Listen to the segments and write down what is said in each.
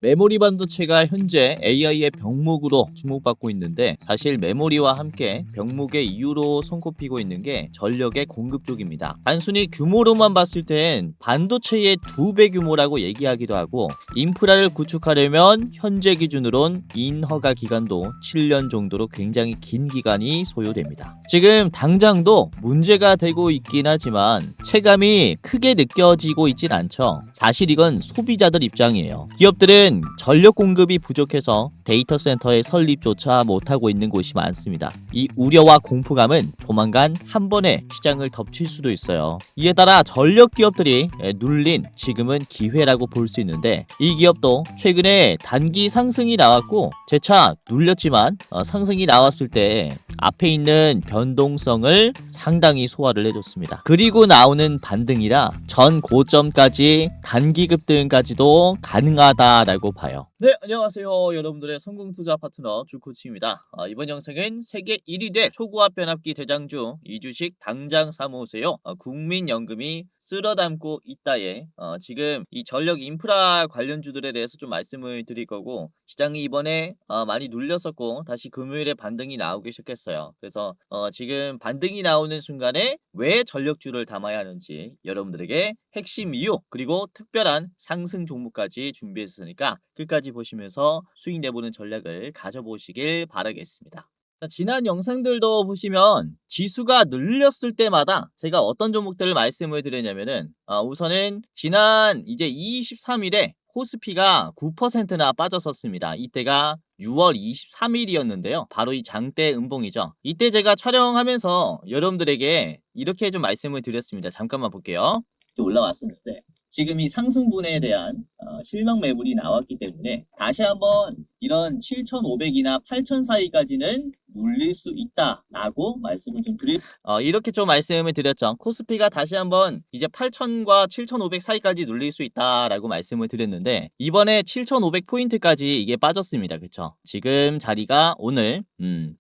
메모리 반도체가 현재 AI의 병목으로 주목받고 있는데 사실 메모리와 함께 병목의 이유로 손꼽히고 있는 게 전력의 공급 쪽입니다. 단순히 규모로만 봤을 땐 반도체의 2배 규모라고 얘기하기도 하고 인프라를 구축하려면 현재 기준으론 인허가 기간도 7년 정도로 굉장히 긴 기간이 소요됩니다. 지금 당장도 문제가 되고 있긴 하지만 체감이 크게 느껴지고 있진 않죠. 사실 이건 소비자들 입장이에요. 기업들은 전력 공급이 부족해서 데이터 센터의 설립조차 못하고 있는 곳이 많습니다. 이 우려와 공포감은 조만간 한 번에 시장을 덮칠 수도 있어요. 이에 따라 전력 기업들이 눌린 지금은 기회라고 볼 수 있는데 이 기업도 최근에 단기 상승이 나왔고 재차 눌렸지만 상승이 나왔을 때 앞에 있는 변동성을 상당히 소화를 해줬습니다. 그리고 나오는 반등이라 전 고점까지 단기 급등까지도 가능하다라고 봐요. 네, 안녕하세요. 여러분들의 성공투자 파트너 주코치입니다. 이번 영상은 세계 1위 대 초고압 변압기 대장주 이 주식 당장 사모으세요. 국민연금이 쓸어담고 있다에 지금 이 전력 인프라 관련주들에 대해서 좀 말씀을 드릴 거고 시장이 이번에 많이 눌렸었고 다시 금요일에 반등이 나오기 시작했어요. 그래서 지금 반등이 나오는 순간에 왜 전력주를 담아야 하는지 여러분들에게 핵심 이유 그리고 특별한 상승 종목까지 준비했으니까 끝까지 보시면서 수익 내보는 전략을 가져보시길 바라겠습니다. 자, 지난 영상들도 보시면 지수가 눌렸을 때마다 제가 어떤 종목들을 말씀을 드렸냐면은 우선은 지난 이제 23일에 코스피가 9%나 빠졌었습니다. 이때가 6월 23일이었는데요. 바로 이 장대 음봉이죠. 이때 제가 촬영하면서 여러분들에게 이렇게 좀 말씀을 드렸습니다. 잠깐만 볼게요. 올라왔었는데 지금 이 상승분에 대한 실명 매물이 나왔기 때문에 다시 한번 이런 7,500이나 8,000 사이까지는 눌릴 수 있다라고 말씀을 좀 드릴 이렇게 좀 말씀을 드렸죠. 코스피가 다시 한번 이제 8,000과 7,500 사이까지 눌릴 수 있다라고 말씀을 드렸는데 이번에 7,500 포인트까지 이게 빠졌습니다. 그쵸? 지금 자리가 오늘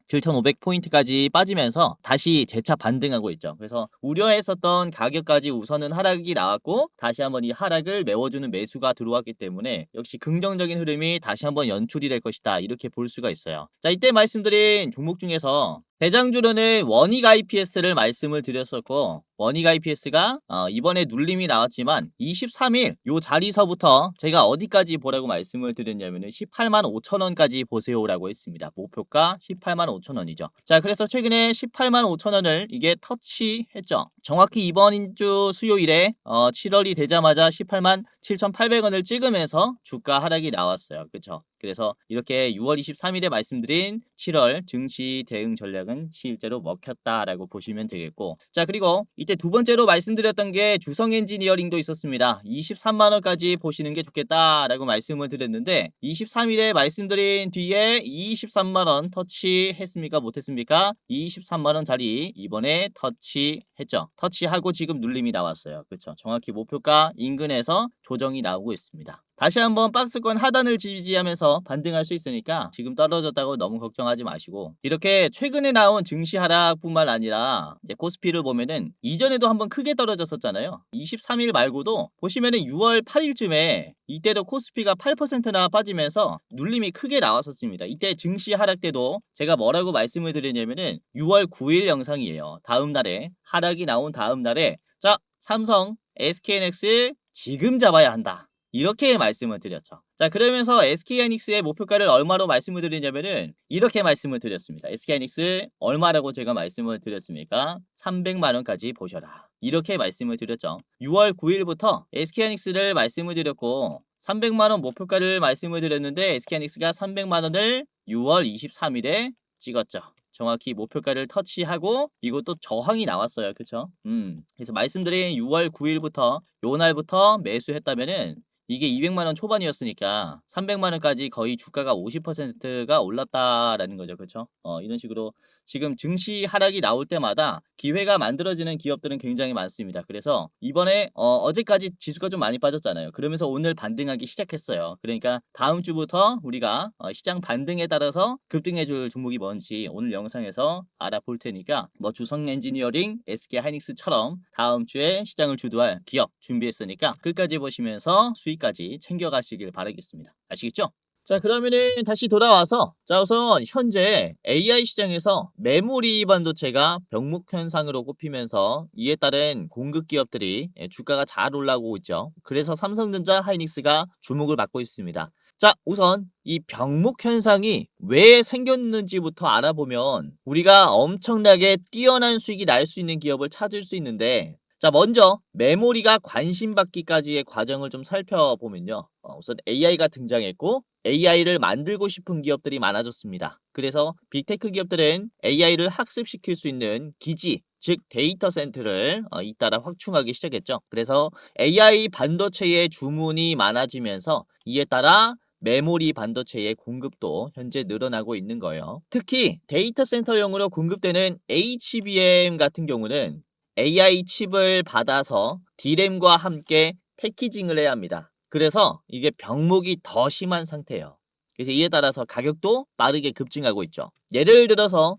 7,500 포인트까지 빠지면서 다시 재차 반등하고 있죠. 그래서 우려했었던 가격까지 우선은 하락이 나왔고 다시 한번 이 하락을 메워주는 매수가 들어왔기 때문에 역시 긍정적인 흐름이 다시 한번 연출이 될 것이다. 이렇게 볼 수가 있어요. 자, 이때 말씀드린 종목 중에서 대장주로는 원익 IPS를 말씀을 드렸었고 원익 IPS가 이번에 눌림이 나왔지만 23일 요 자리서부터 제가 어디까지 보라고 말씀을 드렸냐면은 18만 5천 원까지 보세요라고 했습니다. 목표가 18만 5천 원이죠. 자, 그래서 최근에 18만 5천 원을 이게 터치했죠. 정확히 이번 주 수요일에 7월이 되자마자 18만 7,800원을 찍으면서 주가 하락이 나왔어요. 그렇죠? 그래서 이렇게 6월 23일에 말씀드린 7월 증시 대응 전략은 실제로 먹혔다라고 보시면 되겠고 자, 그리고 이때 두 번째로 말씀드렸던 게 주성 엔지니어링도 있었습니다. 23만 원까지 보시는 게 좋겠다라고 말씀을 드렸는데 23일에 말씀드린 뒤에 23만 원 터치했습니까? 못했습니까? 23만 원 자리 이번에 터치했죠. 터치하고 지금 눌림이 나왔어요. 그렇죠? 정확히 목표가 인근에서 조정이 나오고 있습니다. 다시 한번 박스권 하단을 지지하면서 반등할 수 있으니까 지금 떨어졌다고 너무 걱정하지 마시고 이렇게 최근에 나온 증시 하락뿐만 아니라 이제 코스피를 보면은 이전에도 한번 크게 떨어졌었잖아요. 23일 말고도 보시면은 6월 8일쯤에 이때도 코스피가 8%나 빠지면서 눌림이 크게 나왔었습니다. 이때 증시 하락 때도 제가 뭐라고 말씀을 드리냐면은 6월 9일 영상이에요. 다음 날에 하락이 나온 다음 날에 자, 삼성, SK하이닉스 지금 잡아야 한다. 이렇게 말씀을 드렸죠. 자, 그러면서 SK하이닉스의 목표가를 얼마로 말씀을 드리냐면은 이렇게 말씀을 드렸습니다. SK하이닉스 얼마라고 제가 말씀을 드렸습니까? 300만 원까지 보셔라. 이렇게 말씀을 드렸죠. 6월 9일부터 SK하이닉스를 말씀을 드렸고 300만 원 목표가를 말씀을 드렸는데 SK하이닉스가 300만 원을 6월 23일에 찍었죠. 정확히 목표가를 터치하고 이것도 저항이 나왔어요. 그쵸? 그래서 말씀드린 6월 9일부터 요 날부터 매수했다면은 이게 200만 원 초반이었으니까 300만 원까지 거의 주가가 50%가 올랐다라는 거죠. 그렇죠? 이런 식으로 지금 증시 하락이 나올 때마다 기회가 만들어지는 기업들은 굉장히 많습니다. 그래서 이번에 어제까지 지수가 좀 많이 빠졌잖아요. 그러면서 오늘 반등하기 시작했어요. 그러니까 다음 주부터 우리가 시장 반등에 따라서 급등해 줄 종목이 뭔지 오늘 영상에서 알아볼 테니까 뭐 주성 엔지니어링, SK 하이닉스처럼 다음 주에 시장을 주도할 기업 준비했으니까 끝까지 보시면서 수익 반드시까지 챙겨가시길 바라겠습니다. 아시겠죠? 자, 그러면은 다시 돌아와서 자, 우선 현재 AI 시장에서 메모리 반도체가 병목 현상으로 꼽히면서 이에 따른 공급 기업들이 주가가 잘 올라오고 있죠. 그래서 삼성전자, 하이닉스가 주목을 받고 있습니다. 자, 우선 이 병목 현상이 왜 생겼는지부터 알아보면 우리가 엄청나게 뛰어난 수익이 날 수 있는 기업을 찾을 수 있는데, 자, 먼저 메모리가 관심받기까지의 과정을 좀 살펴보면요. 우선 AI가 등장했고 AI를 만들고 싶은 기업들이 많아졌습니다. 그래서 빅테크 기업들은 AI를 학습시킬 수 있는 기지, 즉 데이터 센터를 잇따라 확충하기 시작했죠. 그래서 AI 반도체의 주문이 많아지면서 이에 따라 메모리 반도체의 공급도 현재 늘어나고 있는 거예요. 특히 데이터 센터용으로 공급되는 HBM 같은 경우는 AI 칩을 받아서 D램과 함께 패키징을 해야 합니다. 그래서 이게 병목이 더 심한 상태예요. 그래서 이에 따라서 가격도 빠르게 급증하고 있죠. 예를 들어서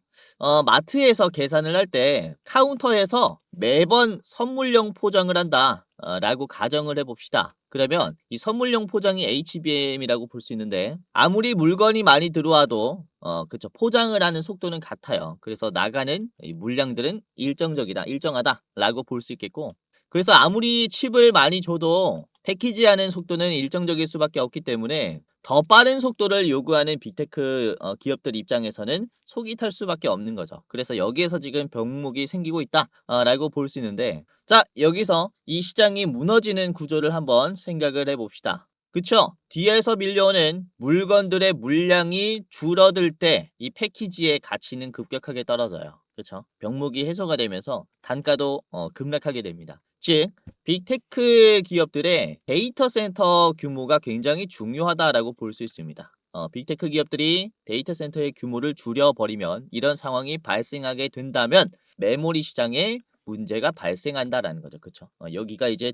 마트에서 계산을 할 때 카운터에서 매번 선물용 포장을 한다 라고 가정을 해봅시다. 그러면 이 선물용 포장이 HBM이라고 볼 수 있는데, 아무리 물건이 많이 들어와도 그쵸, 포장을 하는 속도는 같아요. 그래서 나가는 이 물량들은 일정하다 라고 볼 수 있겠고, 그래서 아무리 칩을 많이 줘도 패키지하는 속도는 일정적일 수밖에 없기 때문에 더 빠른 속도를 요구하는 빅테크 기업들 입장에서는 속이 탈 수밖에 없는 거죠. 그래서 여기에서 지금 병목이 생기고 있다 라고 볼 수 있는데, 자, 여기서 이 시장이 무너지는 구조를 한번 생각을 해봅시다. 그쵸? 뒤에서 밀려오는 물건들의 물량이 줄어들 때 이 패키지의 가치는 급격하게 떨어져요. 그쵸? 병목이 해소가 되면서 단가도 급락하게 됩니다. 즉 빅테크 기업들의 데이터 센터 규모가 굉장히 중요하다라고 볼 수 있습니다. 빅테크 기업들이 데이터 센터의 규모를 줄여버리면, 이런 상황이 발생하게 된다면 메모리 시장에 문제가 발생한다라는 거죠. 그쵸? 여기가 이제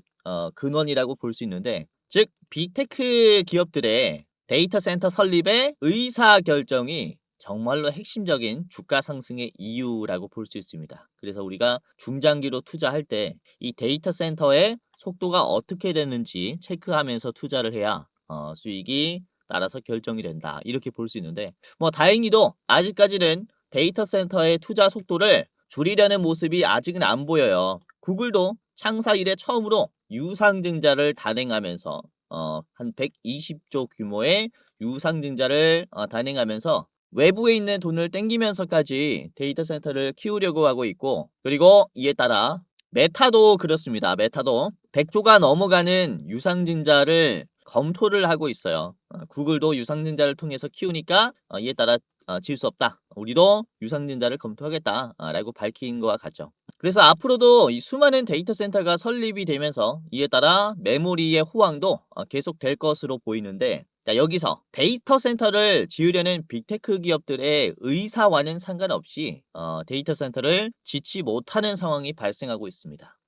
근원이라고 볼 수 있는데, 즉 빅테크 기업들의 데이터 센터 설립의 의사 결정이 정말로 핵심적인 주가 상승의 이유라고 볼 수 있습니다. 그래서 우리가 중장기로 투자할 때 이 데이터 센터의 속도가 어떻게 되는지 체크하면서 투자를 해야 수익이 따라서 결정이 된다, 이렇게 볼 수 있는데, 뭐 다행히도 아직까지는 데이터 센터의 투자 속도를 줄이려는 모습이 아직은 안 보여요. 구글도 창사 이래 처음으로 유상증자를 단행하면서 한 120조 규모의 유상증자를 단행하면서 외부에 있는 돈을 땡기면서까지 데이터 센터를 키우려고 하고 있고, 그리고 이에 따라 메타도 그렇습니다. 메타도 100조가 넘어가는 유상증자를 검토를 하고 있어요. 구글도 유상증자를 통해서 키우니까 이에 따라 질 수 없다, 우리도 유상증자를 검토하겠다 라고 밝힌 것과 같죠. 그래서 앞으로도 이 수많은 데이터 센터가 설립이 되면서 이에 따라 메모리의 호황도 계속 될 것으로 보이는데, 자, 여기서 데이터 센터를 지으려는 빅테크 기업들의 의사와는 상관없이 데이터 센터를 짓지 못하는 상황이 발생하고 있습니다.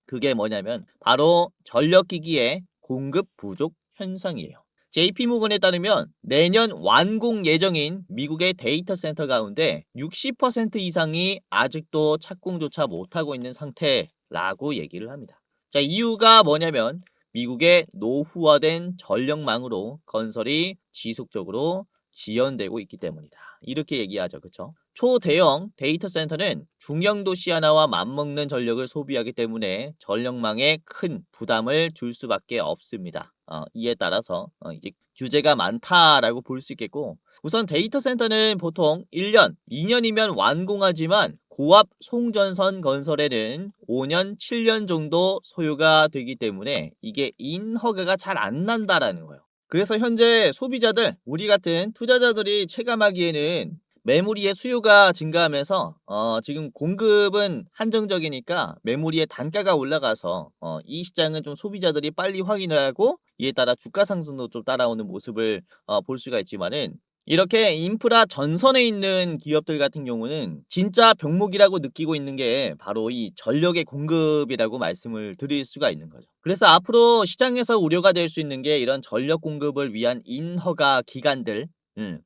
그게 뭐냐면 바로 전력기기의 공급 부족 현상이에요. JP모건에 따르면 내년 완공 예정인 미국의 데이터 센터 가운데 60% 이상이 아직도 착공조차 못하고 있는 상태라고 얘기를 합니다. 자, 이유가 뭐냐면 미국의 노후화된 전력망으로 건설이 지속적으로 지연되고 있기 때문이다, 이렇게 얘기하죠. 그쵸? 초대형 데이터 센터는 중형 도시 하나와 맞먹는 전력을 소비하기 때문에 전력망에 큰 부담을 줄 수밖에 없습니다. 이에 따라서 이제 규제가 많다라고 볼 수 있겠고, 우선 데이터 센터는 보통 1년, 2년이면 완공하지만 고압 송전선 건설에는 5년, 7년 정도 소요가 되기 때문에 이게 인허가가 잘 안 난다라는 거예요. 그래서 현재 소비자들, 우리 같은 투자자들이 체감하기에는 메모리의 수요가 증가하면서 지금 공급은 한정적이니까 메모리의 단가가 올라가서 이 시장은 좀 소비자들이 빨리 확인을 하고 이에 따라 주가 상승도 좀 따라오는 모습을 볼 수가 있지만은, 이렇게 인프라 전선에 있는 기업들 같은 경우는 진짜 병목이라고 느끼고 있는 게 바로 이 전력의 공급이라고 말씀을 드릴 수가 있는 거죠. 그래서 앞으로 시장에서 우려가 될 수 있는 게 이런 전력 공급을 위한 인허가 기간들,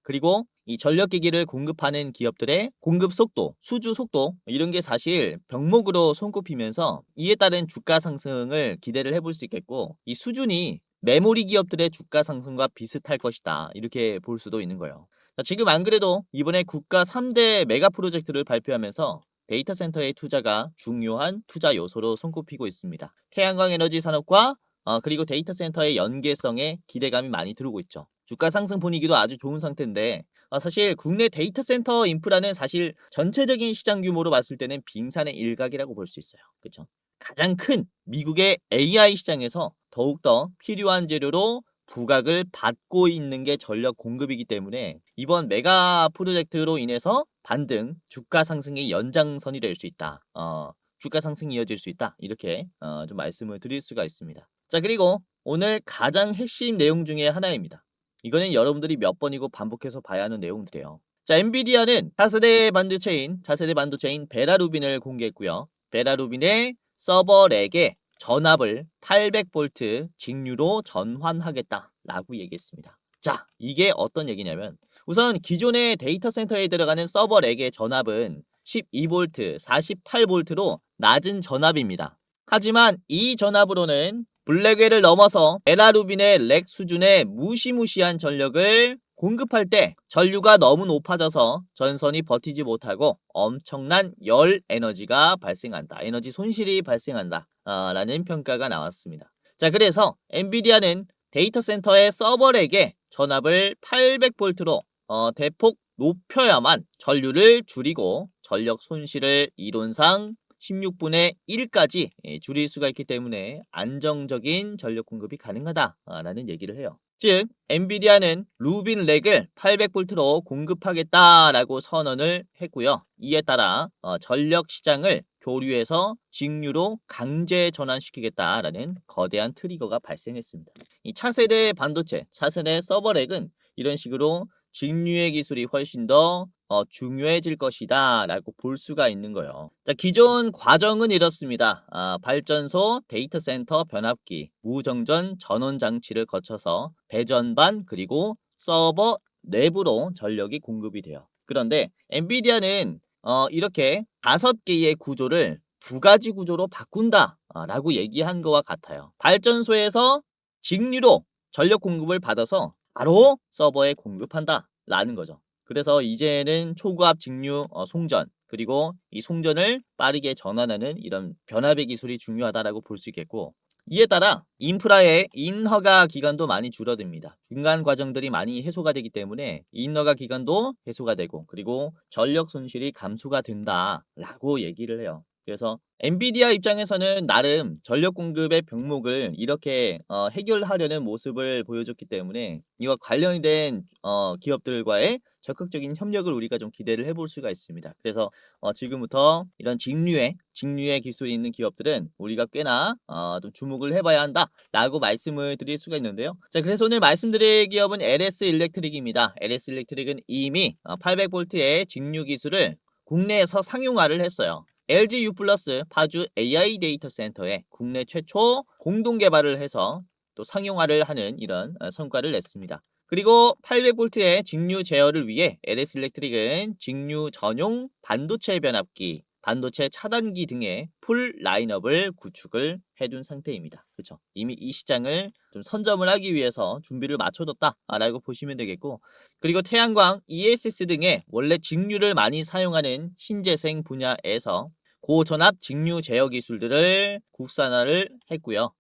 그리고 이 전력기기를 공급하는 기업들의 공급 속도, 수주 속도, 이런 게 사실 병목으로 손꼽히면서 이에 따른 주가 상승을 기대를 해볼 수 있겠고, 이 수준이 메모리 기업들의 주가 상승과 비슷할 것이다. 이렇게 볼 수도 있는 거예요. 자, 지금 안 그래도 이번에 국가 3대 메가 프로젝트를 발표하면서 데이터 센터의 투자가 중요한 투자 요소로 손꼽히고 있습니다. 태양광 에너지 산업과 그리고 데이터 센터의 연계성에 기대감이 많이 들어오고 있죠. 주가 상승 분위기도 아주 좋은 상태인데 사실 국내 데이터 센터 인프라는 사실 전체적인 시장 규모로 봤을 때는 빙산의 일각이라고 볼 수 있어요. 그렇죠? 가장 큰 미국의 AI 시장에서 더욱더 필요한 재료로 부각을 받고 있는 게 전력 공급이기 때문에 이번 메가 프로젝트로 인해서 반등 주가 상승의 연장선이 될 수 있다. 주가 상승이 이어질 수 있다. 이렇게 좀 말씀을 드릴 수가 있습니다. 자, 그리고 오늘 가장 핵심 내용 중에 하나입니다. 이거는 여러분들이 몇 번이고 반복해서 봐야 하는 내용들이에요. 자, 엔비디아는 차세대 반도체인 베라루빈을 공개했고요. 베라루빈의 서버렉에 전압을 800V 직류로 전환하겠다라고 얘기했습니다. 자, 이게 어떤 얘기냐면 우선 기존의 데이터 센터에 들어가는 서버렉의 전압은 12V, 48V로 낮은 전압입니다. 하지만 이 전압으로는 블랙웰을 넘어서 베라루빈의 렉 수준의 무시무시한 전력을 공급할 때 전류가 너무 높아져서 전선이 버티지 못하고 엄청난 열 에너지가 발생한다. 에너지 손실이 발생한다. 라는 평가가 나왔습니다. 자, 그래서 엔비디아는 데이터 센터의 서버렉에 전압을 800V로 대폭 높여야만 전류를 줄이고 전력 손실을 이론상 16분의 1까지 줄일 수가 있기 때문에 안정적인 전력 공급이 가능하다라는 얘기를 해요. 즉 엔비디아는 루빈 렉을 800V로 공급하겠다라고 선언을 했고요. 이에 따라 전력 시장을 교류에서 직류로 강제 전환시키겠다라는 거대한 트리거가 발생했습니다. 이 차세대 반도체, 차세대 서버렉은 이런 식으로 직류의 기술이 훨씬 더 중요해질 것이다 라고 볼 수가 있는 거예요. 자, 기존 과정은 이렇습니다. 발전소, 데이터 센터, 변압기, 무정전 전원 장치를 거쳐서 배전반 그리고 서버 내부로 전력이 공급이 돼요. 그런데 엔비디아는 이렇게 5개의 구조를 2가지 구조로 바꾼다 라고 얘기한 거와 같아요. 발전소에서 직류로 전력 공급을 받아서 바로 서버에 공급한다 라는 거죠. 그래서 이제는 초고압 직류 송전 그리고 이 송전을 빠르게 전환하는 이런 변압의 기술이 중요하다라고 볼 수 있겠고, 이에 따라 인프라의 인허가 기간도 많이 줄어듭니다. 중간 과정들이 많이 해소가 되기 때문에 인허가 기간도 해소가 되고 그리고 전력 손실이 감소가 된다라고 얘기를 해요. 그래서 엔비디아 입장에서는 나름 전력 공급의 병목을 이렇게 해결하려는 모습을 보여줬기 때문에 이와 관련된 기업들과의 적극적인 협력을 우리가 좀 기대를 해볼 수가 있습니다. 그래서 지금부터 이런 직류의 기술이 있는 기업들은 우리가 꽤나 좀 주목을 해봐야 한다라고 말씀을 드릴 수가 있는데요. 자, 그래서 오늘 말씀드릴 기업은 LS 일렉트릭입니다. LS 일렉트릭은 이미 800V의 직류 기술을 국내에서 상용화를 했어요. LG U+ 파주 AI 데이터 센터에 국내 최초 공동 개발을 해서 또 상용화를 하는 이런 성과를 냈습니다. 그리고 800V의 직류 제어를 위해 LS 일렉트릭은 직류 전용 반도체 변압기, 반도체 차단기 등의 풀 라인업을 구축을 해둔 상태입니다. 그렇죠? 이미 이 시장을 좀 선점을 하기 위해서 준비를 마쳐뒀다라고 보시면 되겠고, 그리고 태양광, ESS 등의 원래 직류를 많이 사용하는 신재생 분야에서 고전압 직류 제어 기술들을 국산화를 했고요.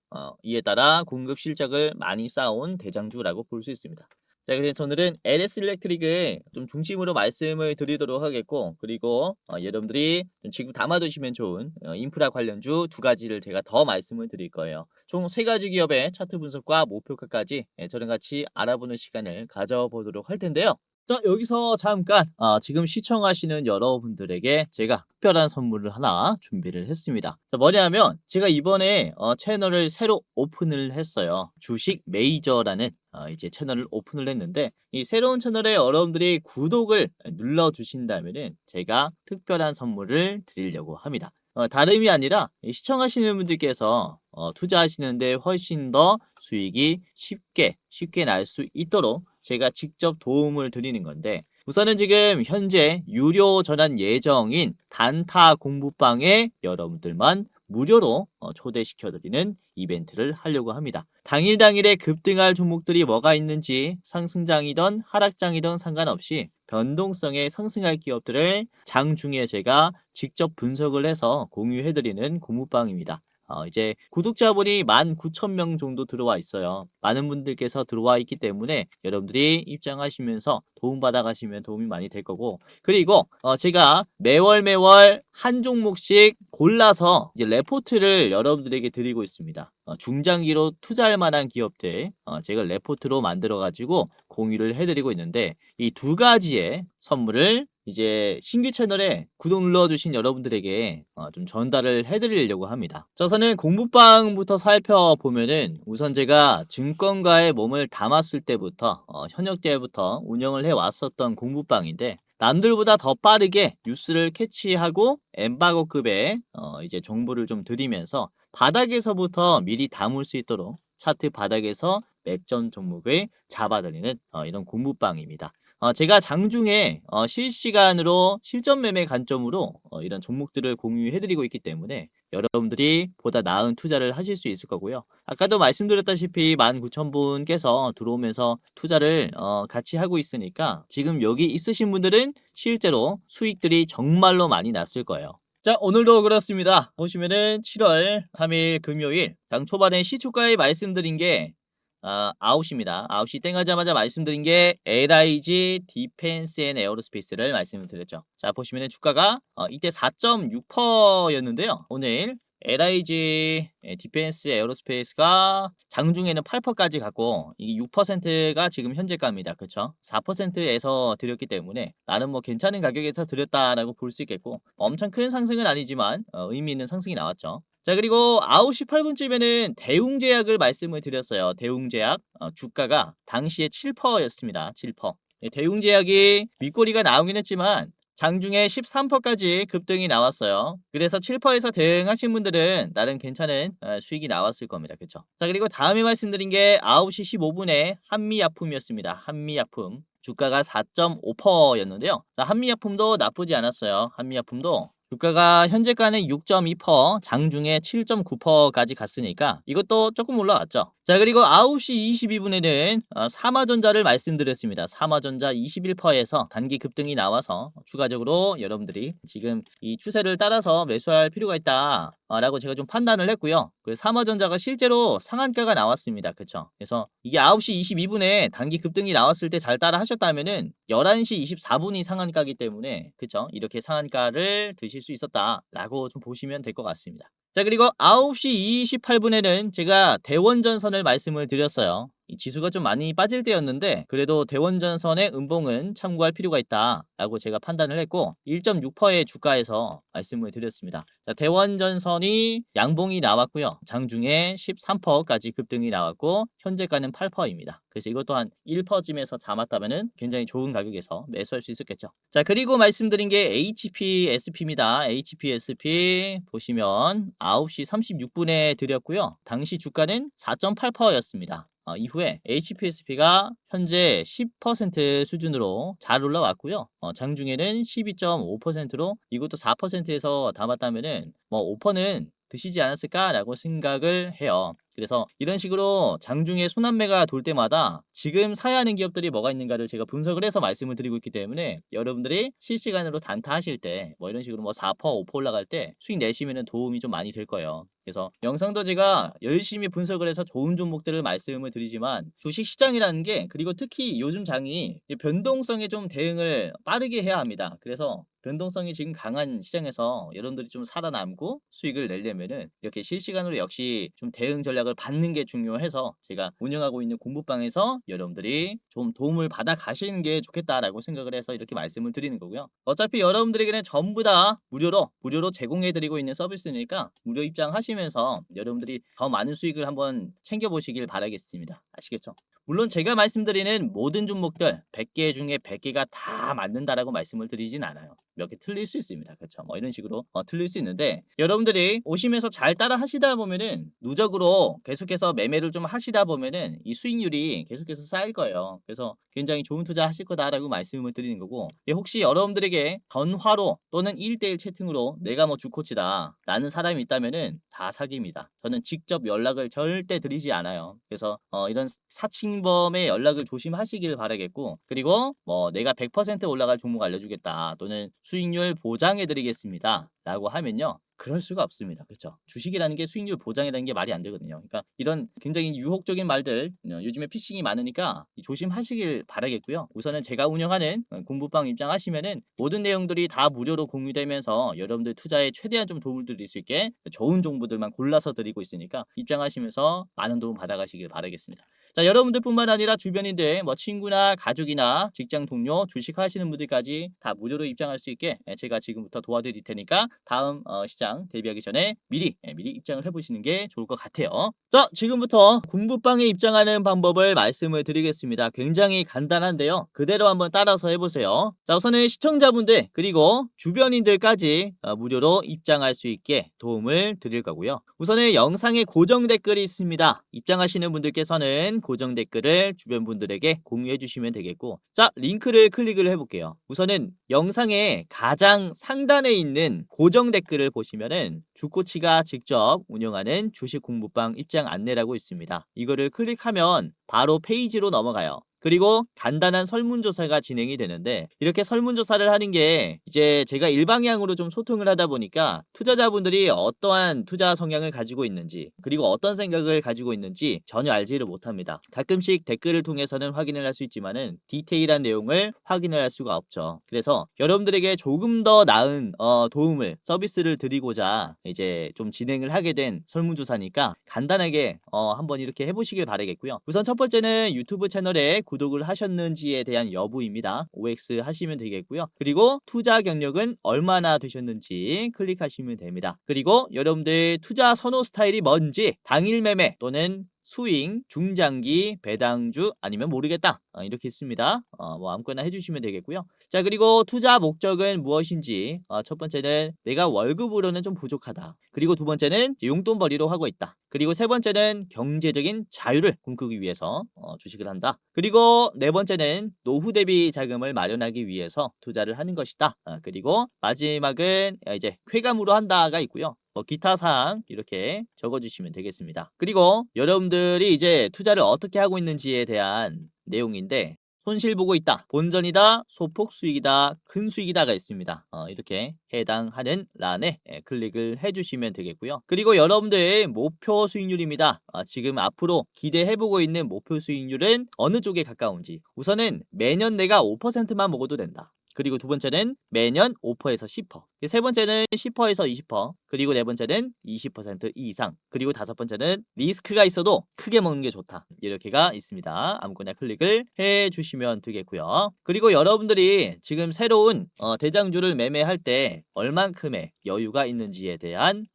이에 따라 공급 실적을 많이 쌓아온 대장주라고 볼 수 있습니다. 자, 그래서 오늘은 LS 일렉트릭을 좀 중심으로 말씀을 드리도록 하겠고, 그리고 여러분들이 지금 담아두시면 좋은 인프라 관련주 2가지를 제가 더 말씀을 드릴 거예요. 총 3가지 기업의 차트 분석과 목표가까지 저랑 같이 알아보는 시간을 가져보도록 할 텐데요. 자, 여기서 잠깐 지금 시청하시는 여러분들에게 제가 특별한 선물을 하나 준비를 했습니다. 자, 뭐냐면 제가 이번에 채널을 새로 오픈을 했어요. 주식 메이저라는 이제 채널을 오픈을 했는데, 이 새로운 채널에 여러분들이 구독을 눌러 주신다면은 제가 특별한 선물을 드리려고 합니다. 다름이 아니라 시청하시는 분들께서 투자하시는데 훨씬 더 수익이 쉽게 날 수 있도록 제가 직접 도움을 드리는 건데, 우선은 지금 현재 유료 전환 예정인 단타 공부방에 여러분들만 무료로 초대시켜드리는 이벤트를 하려고 합니다. 당일에 급등할 종목들이 뭐가 있는지 상승장이든 하락장이든 상관없이 변동성에 상승할 기업들을 장중에 제가 직접 분석을 해서 공유해드리는 고무방입니다. 이제 구독자분이 19,000명 정도 들어와 있어요. 많은 분들께서 들어와 있기 때문에 여러분들이 입장하시면서 도움받아 가시면 도움이 많이 될 거고, 그리고 제가 매월 한 종목씩 골라서 이제 레포트를 여러분들에게 드리고 있습니다. 중장기로 투자할 만한 기업들 제가 레포트로 만들어 가지고 공유를 해드리고 있는데, 이 두 가지의 선물을 이제 신규 채널에 구독 눌러주신 여러분들에게 좀 전달을 해드리려고 합니다. 우선은 공부방부터 살펴보면은, 우선 제가 증권가에 몸을 담았을 때부터 현역 때부터 운영을 해왔었던 공부방인데, 남들보다 더 빠르게 뉴스를 캐치하고 엠바고급의 이제 정보를 좀 드리면서 바닥에서부터 미리 담을 수 있도록 차트 바닥에서 맥점 종목을 잡아드리는 이런 공부방입니다. 제가 장중에 실시간으로 실전 매매 관점으로 이런 종목들을 공유해드리고 있기 때문에 여러분들이 보다 나은 투자를 하실 수 있을 거고요. 아까도 말씀드렸다시피 19,000분께서 들어오면서 투자를 같이 하고 있으니까 지금 여기 있으신 분들은 실제로 수익들이 정말로 많이 났을 거예요. 자, 오늘도 그렇습니다. 보시면은 7월 3일 금요일 장 초반에 시초가에 말씀드린 게 9시입니다. 9시 땡 하자마자 말씀드린 게 LIG 디펜스 앤 에어로스페이스를 말씀드렸죠. 자, 보시면은 주가가 이때 4.6%였는데요. 오늘 LIG 디펜스 에어로스페이스가 장중에는 8%까지 갔고, 이게 6%가 지금 현재가입니다. 그쵸? 4%에서 드렸기 때문에 나름 뭐 괜찮은 가격에서 드렸다라고 볼 수 있겠고, 엄청 큰 상승은 아니지만 의미 있는 상승이 나왔죠. 자, 그리고 9시 8분쯤에는 대웅제약을 말씀을 드렸어요. 대웅제약 주가가 당시에 7%였습니다. 7%. 대웅제약이 윗꼬리가 나오긴 했지만 장중에 13%까지 급등이 나왔어요. 그래서 7%에서 대응하신 분들은 나름 괜찮은 수익이 나왔을 겁니다. 그쵸? 자, 그리고 다음에 말씀드린 게 9시 15분에 한미약품이었습니다. 한미약품. 주가가 4.5%였는데요. 자, 한미약품도 나쁘지 않았어요. 한미약품도 주가가 현재가는 6.2%, 장중에 7.9%까지 갔으니까 이것도 조금 올라왔죠. 자, 그리고 9시 22분에는 삼화전자를 말씀드렸습니다. 삼화전자 21%에서 단기 급등이 나와서 추가적으로 여러분들이 지금 이 추세를 따라서 매수할 필요가 있다 라고 제가 좀 판단을 했고요. 그 삼화전자가 실제로 상한가가 나왔습니다. 그쵸? 그래서 이게 9시 22분에 단기 급등이 나왔을 때 잘 따라 하셨다면은 11시 24분이 상한가이기 때문에, 그쵸? 이렇게 상한가를 드실 수 있었다라고 좀 보시면 될 것 같습니다. 자, 그리고 9시 28분에는 제가 대원전선을 말씀을 드렸어요. 이 지수가 좀 많이 빠질 때였는데 그래도 대원전선의 음봉은 참고할 필요가 있다라고 제가 판단을 했고 1.6%의 주가에서 말씀을 드렸습니다. 자, 대원전선이 양봉이 나왔고요. 장중에 13%까지 급등이 나왔고 현재가는 8%입니다. 그래서 이것 또한 1%쯤에서 담았다면 굉장히 좋은 가격에서 매수할 수 있었겠죠. 자, 그리고 말씀드린 게 HPSP입니다. HPSP 보시면 9시 36분에 드렸고요. 당시 주가는 4.8%였습니다. 이후에 HPSP가 현재 10% 수준으로 잘 올라왔고요. 장중에는 12.5%로 이것도 4%에서 담았다면은 뭐 5%는 드시지 않았을까라고 생각을 해요. 그래서 이런 식으로 장중에 순환매가 돌 때마다 지금 사야 하는 기업들이 뭐가 있는가를 제가 분석을 해서 말씀을 드리고 있기 때문에 여러분들이 실시간으로 단타하실 때 뭐 이런 식으로 뭐 4%, 5% 올라갈 때 수익 내시면 도움이 좀 많이 될 거예요. 그래서 영상도 제가 열심히 분석을 해서 좋은 종목들을 말씀을 드리지만 주식 시장이라는 게, 그리고 특히 요즘 장이 변동성에 좀 대응을 빠르게 해야 합니다. 그래서 변동성이 지금 강한 시장에서 여러분들이 좀 살아남고 수익을 내려면은 이렇게 실시간으로 역시 좀 대응 전략을 받는 게 중요해서 제가 운영하고 있는 공부방에서 여러분들이 좀 도움을 받아 가시는 게 좋겠다라고 생각을 해서 이렇게 말씀을 드리는 거고요. 어차피 여러분들에게는 전부 다 무료로 제공해 드리고 있는 서비스니까 무료 입장하시면서 여러분들이 더 많은 수익을 한번 챙겨 보시길 바라겠습니다. 아시겠죠? 물론 제가 말씀드리는 모든 종목들 100개 중에 100개가 다 맞는다라고 말씀을 드리진 않아요. 몇 개 틀릴 수 있습니다. 그렇죠? 뭐 이런 식으로 틀릴 수 있는데 여러분들이 오시면서 잘 따라 하시다 보면은 누적으로 계속해서 매매를 좀 하시다 보면은 이 수익률이 계속해서 쌓일 거예요. 그래서 굉장히 좋은 투자 하실 거다라고 말씀을 드리는 거고, 혹시 여러분들에게 전화로 또는 1대1 채팅으로 내가 뭐 주코치다 라는 사람이 있다면은 다 사기입니다. 저는 직접 연락을 절대 드리지 않아요. 그래서 이런 사칭범의 연락을 조심하시길 바라겠고, 그리고 뭐 내가 100% 올라갈 종목 알려주겠다 또는 수익률 보장해드리겠습니다 라고 하면요, 그럴 수가 없습니다. 그렇죠? 주식이라는 게 수익률 보장이라는 게 말이 안 되거든요. 그러니까 이런 굉장히 유혹적인 말들, 요즘에 피싱이 많으니까 조심하시길 바라겠고요. 우선은 제가 운영하는 공부방 입장하시면은 모든 내용들이 다 무료로 공유되면서 여러분들 투자에 최대한 좀 도움을 드릴 수 있게 좋은 정보들만 골라서 드리고 있으니까 입장하시면서 많은 도움 받아가시길 바라겠습니다. 자, 여러분들뿐만 아니라 주변인들, 뭐 친구나 가족이나 직장 동료, 주식하시는 분들까지 다 무료로 입장할 수 있게 제가 지금부터 도와드릴 테니까 다음 시장 대비하기 전에 미리 입장을 해보시는 게 좋을 것 같아요. 자, 지금부터 공부방에 입장하는 방법을 말씀을 드리겠습니다. 굉장히 간단한데요, 그대로 한번 따라서 해보세요. 자, 우선은 시청자분들 그리고 주변인들까지 무료로 입장할 수 있게 도움을 드릴 거고요. 우선은 영상에 고정 댓글이 있습니다. 입장하시는 분들께서는 고정 댓글을 주변 분들에게 공유해 주시면 되겠고, 자, 링크를 클릭을 해볼게요. 우선은 영상의 가장 상단에 있는 고정 댓글을 보시면은 주코치가 직접 운영하는 주식 공부방 입장 안내라고 있습니다. 이거를 클릭하면 바로 페이지로 넘어가요. 그리고 간단한 설문조사가 진행이 되는데, 이렇게 설문조사를 하는 게 이제 제가 일방향으로 좀 소통을 하다 보니까 투자자분들이 어떠한 투자 성향을 가지고 있는지, 그리고 어떤 생각을 가지고 있는지 전혀 알지를 못합니다. 가끔씩 댓글을 통해서는 확인을 할 수 있지만은 디테일한 내용을 확인을 할 수가 없죠. 그래서 여러분들에게 조금 더 나은 도움을, 서비스를 드리고자 이제 좀 진행을 하게 된 설문조사니까 간단하게 한번 이렇게 해보시길 바라겠고요. 우선 첫 번째는 유튜브 채널에 구독을 하셨는지에 대한 여부입니다. OX 하시면 되겠고요. 그리고 투자 경력은 얼마나 되셨는지 클릭하시면 됩니다. 그리고 여러분들 투자 선호 스타일이 뭔지, 당일 매매 또는 스윙, 중장기, 배당주 아니면 모르겠다 이렇게 있습니다. 뭐 아무거나 해주시면 되겠고요. 자, 그리고 투자 목적은 무엇인지, 첫 번째는 내가 월급으로는 좀 부족하다. 그리고 두 번째는 용돈벌이로 하고 있다. 그리고 세 번째는 경제적인 자유를 꿈꾸기 위해서 주식을 한다. 그리고 네 번째는 노후 대비 자금을 마련하기 위해서 투자를 하는 것이다. 그리고 마지막은 이제 쾌감으로 한다가 있고요. 기타 사항 이렇게 적어주시면 되겠습니다. 그리고 여러분들이 이제 투자를 어떻게 하고 있는지에 대한 내용인데, 손실 보고 있다, 본전이다, 소폭 수익이다, 큰 수익이다가 있습니다. 이렇게 해당하는 란에 클릭을 해주시면 되겠고요. 그리고 여러분들의 목표 수익률입니다. 지금 앞으로 기대해보고 있는 목표 수익률은 어느 쪽에 가까운지, 우선은 매년 내가 5%만 먹어도 된다. 그리고 두 번째는 매년 5%에서 10%, 세 번째는 10%에서 20%, 그리고 네 번째는 20% 이상, 그리고 다섯 번째는 리스크가 있어도 크게 먹는 게 좋다. 이렇게가 있습니다. 아무거나 클릭을 해주시면 되겠고요. 그리고 여러분들이 지금 새로운 대장주를 매매할 때 얼만큼의 여유가 있는지에 대한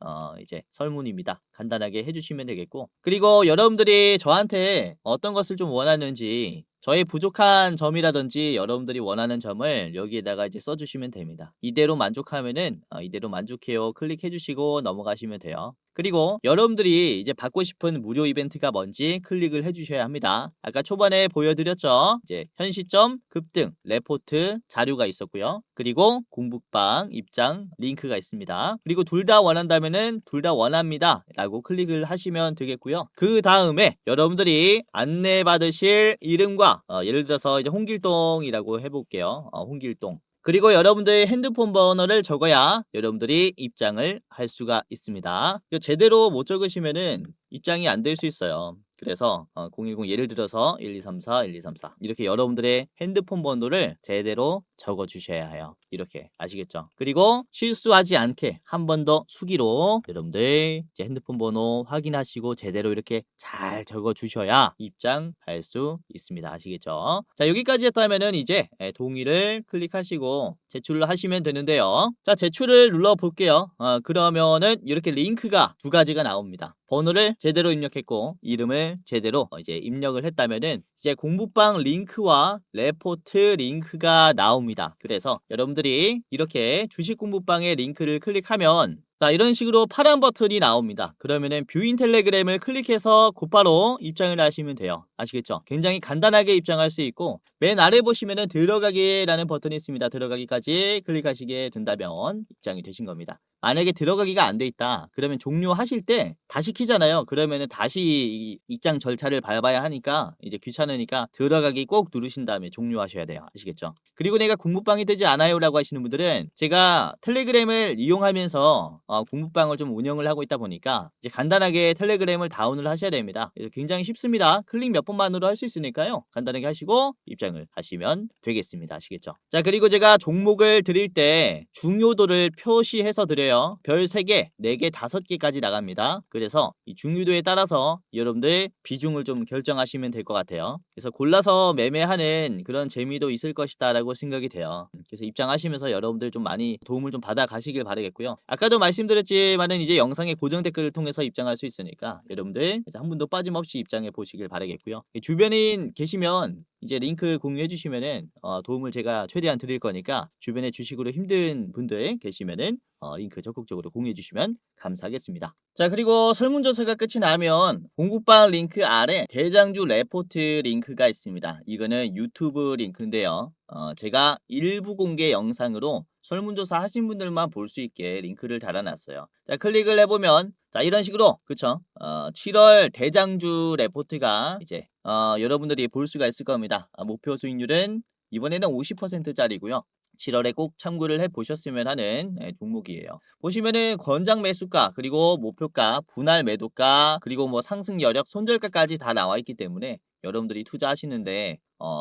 이제 설문입니다. 간단하게 해주시면 되겠고, 그리고 여러분들이 저한테 어떤 것을 좀 원하는지, 저의 부족한 점이라든지 여러분들이 원하는 점을 여기에다가 이제 써주시면 됩니다. 이대로 만족하면은 이대로 만족해요 클릭해 주시고 넘어가시면 돼요. 그리고 여러분들이 이제 받고 싶은 무료 이벤트가 뭔지 클릭을 해주셔야 합니다. 아까 초반에 보여드렸죠. 이제 현 시점, 급등, 레포트, 자료가 있었고요. 그리고 공부방 입장 링크가 있습니다. 그리고 둘 다 원한다면은 둘 다 원합니다 라고 클릭을 하시면 되겠고요. 그 다음에 여러분들이 안내받으실 이름과 예를 들어서 이제 홍길동이라고 해볼게요. 홍길동. 그리고 여러분들의 핸드폰 번호를 적어야 여러분들이 입장을 할 수가 있습니다. 제대로 못 적으시면은 입장이 안 될 수 있어요. 그래서 010 예를 들어서 1234 1234 이렇게 여러분들의 핸드폰 번호를 제대로 적어 주셔야 해요. 이렇게 아시겠죠? 그리고 실수하지 않게 한 번 더 수기로 여러분들 이제 핸드폰 번호 확인하시고 제대로 이렇게 잘 적어 주셔야 입장할 수 있습니다. 아시겠죠? 자, 여기까지였다면은 이제 동의를 클릭하시고 제출을 하시면 되는데요. 자, 제출을 눌러 볼게요. 그러면은 이렇게 링크가 두 가지가 나옵니다. 번호를 제대로 입력했고 이름을 제대로 이제 입력을 했다면은 이제 공부방 링크와 레포트 링크가 나옵니다. 그래서 여러분들이 이렇게 주식 공부방의 링크를 클릭하면 자, 이런 식으로 파란 버튼이 나옵니다. 그러면은 뷰인 텔레그램을 클릭해서 곧바로 입장을 하시면 돼요. 아시겠죠? 굉장히 간단하게 입장할 수 있고 맨 아래 보시면은 들어가기라는 버튼이 있습니다. 들어가기까지 클릭하시게 된다면 입장이 되신 겁니다. 만약에 들어가기가 안 돼 있다. 그러면 종료하실 때 다시 키잖아요. 그러면은 다시 입장 절차를 밟아야 하니까 이제 귀찮으니까 들어가기 꼭 누르신 다음에 종료하셔야 돼요. 아시겠죠? 그리고 내가 공부방이 되지 않아요라고 하시는 분들은 제가 텔레그램을 이용하면서 공부방을 좀 운영을 하고 있다 보니까 이제 간단하게 텔레그램을 다운을 하셔야 됩니다. 그래서 굉장히 쉽습니다. 클릭 몇 번만으로 할 수 있으니까요. 간단하게 하시고 입장을 하시면 되겠습니다. 아시겠죠? 자, 그리고 제가 종목을 드릴 때 중요도를 표시해서 드려요. 별 3개, 4개, 5개까지 나갑니다. 그래서 이 중요도에 따라서 여러분들 비중을 좀 결정하시면 될 것 같아요. 그래서 골라서 매매하는 그런 재미도 있을 것이다 라고 생각이 돼요. 그래서 입장하시면서 여러분들 좀 많이 도움을 좀 받아 가시길 바라겠고요. 아까도 말씀드렸지만은 이제 영상의 고정 댓글을 통해서 입장할 수 있으니까 여러분들 한 분도 빠짐없이 입장해 보시길 바라겠고요. 주변인 계시면 이제 링크 공유해 주시면은 도움을 제가 최대한 드릴 거니까 주변에 주식으로 힘든 분들 계시면은 링크 적극적으로 공유해 주시면 감사하겠습니다. 자, 그리고 설문조사가 끝이 나면 공부방 링크 아래 대장주 레포트 링크가 있습니다. 이거는 유튜브 링크인데요. 제가 일부 공개 영상으로 설문조사 하신 분들만 볼 수 있게 링크를 달아놨어요. 자, 클릭을 해보면 자, 이런 식으로 그쵸? 7월 대장주 레포트가 이제 여러분들이 볼 수가 있을 겁니다. 목표 수익률은 이번에는 50%짜리고요. 7월에 꼭 참고를 해보셨으면 하는 종목이에요. 보시면은 권장 매수가 그리고 목표가 분할 매도가 그리고 뭐 상승 여력 손절가까지 다 나와 있기 때문에 여러분들이 투자하시는데